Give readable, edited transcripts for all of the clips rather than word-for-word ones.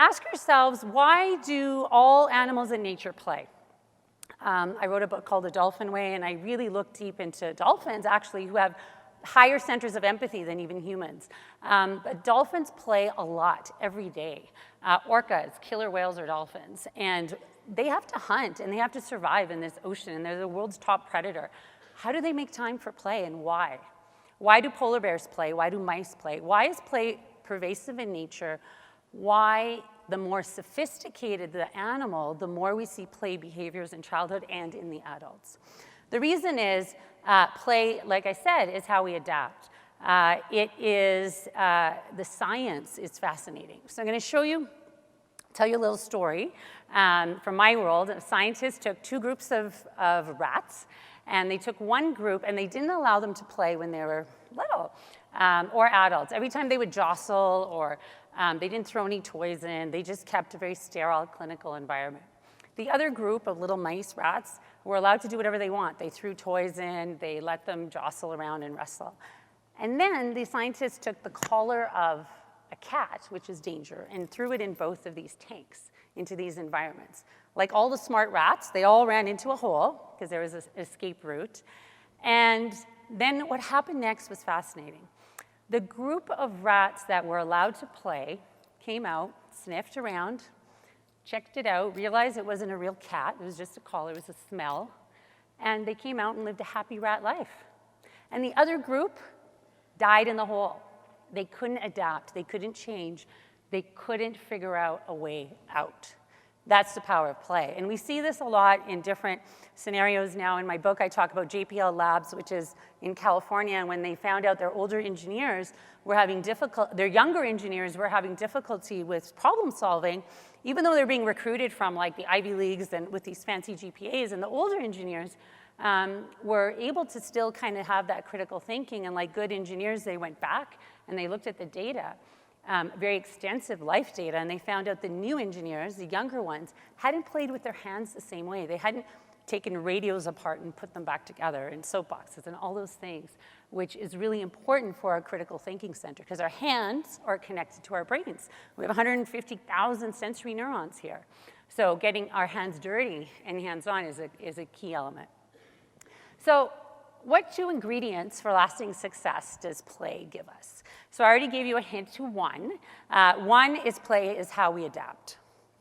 ask yourselves, why do all animals in nature play? I wrote a book called The Dolphin Way, and I really looked deep into dolphins, actually, who have higher centers of empathy than even humans. But dolphins play a lot every day. Orcas, killer whales are dolphins, and they have to hunt and they have to survive in this ocean, and they're the world's top predator. How do they make time for play, and why? Why do polar bears play? Why do mice play? Why is play pervasive in nature? Why, the more sophisticated the animal, the more we see play behaviors in childhood and in the adults? The reason is play, like I said, is how we adapt. It is, the science is fascinating. So I'm going to tell you a little story from my world. Scientists took two groups of rats, and they took one group, and they didn't allow them to play when they were little, or adults. Every time they would jostle, or they didn't throw any toys in, they just kept a very sterile clinical environment. The other group of little mice, rats, were allowed to do whatever they want. They threw toys in, they let them jostle around and wrestle. And then the scientists took the collar of a cat, which is danger, and threw it in both of these tanks into these environments. Like all the smart rats, they all ran into a hole because there was an escape route. And then what happened next was fascinating. The group of rats that were allowed to play came out, sniffed around, checked it out, realized it wasn't a real cat, it was just a collar, it was a smell, and they came out and lived a happy rat life. And the other group died in the hole. They couldn't adapt, they couldn't change, they couldn't figure out a way out. That's the power of play. And we see this a lot in different scenarios now. In my book, I talk about JPL Labs, which is in California, and when they found out their older engineers were having their younger engineers were having difficulty with problem solving, even though they're being recruited from like the Ivy Leagues and with these fancy GPAs, and the older engineers were able to still kind of have that critical thinking, and like good engineers, they went back and they looked at the data, very extensive life data, and they found out the new engineers, the younger ones, hadn't played with their hands the same way. They hadn't taken radios apart and put them back together in soapboxes and all those things, which is really important for our critical thinking center, because our hands are connected to our brains. We have 150,000 sensory neurons here. So getting our hands dirty and hands-on is a key element. So what two ingredients for lasting success does play give us? So I already gave you a hint to one. One is play is how we adapt,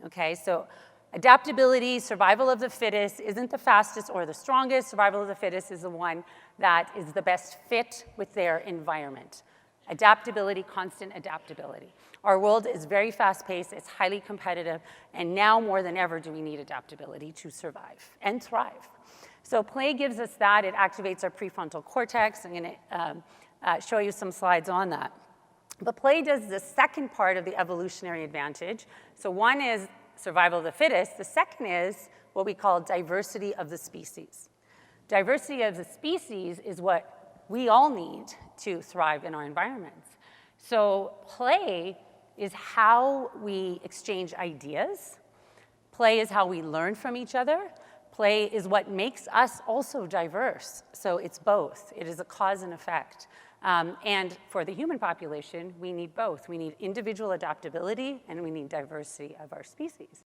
okay? So adaptability, survival of the fittest, isn't the fastest or the strongest. Survival of the fittest is the one that is the best fit with their environment. Adaptability, constant adaptability. Our world is very fast-paced, it's highly competitive, and now more than ever do we need adaptability to survive and thrive. So play gives us that. It activates our prefrontal cortex. I'm going to show you some slides on that. But play does the second part of the evolutionary advantage. So one is survival of the fittest. The second is what we call diversity of the species. Diversity of the species is what we all need to thrive in our environments. So play is how we exchange ideas. Play is how we learn from each other. Play is what makes us also diverse. So it's both. It is a cause and effect. And for the human population, we need both. We need individual adaptability, and we need diversity of our species.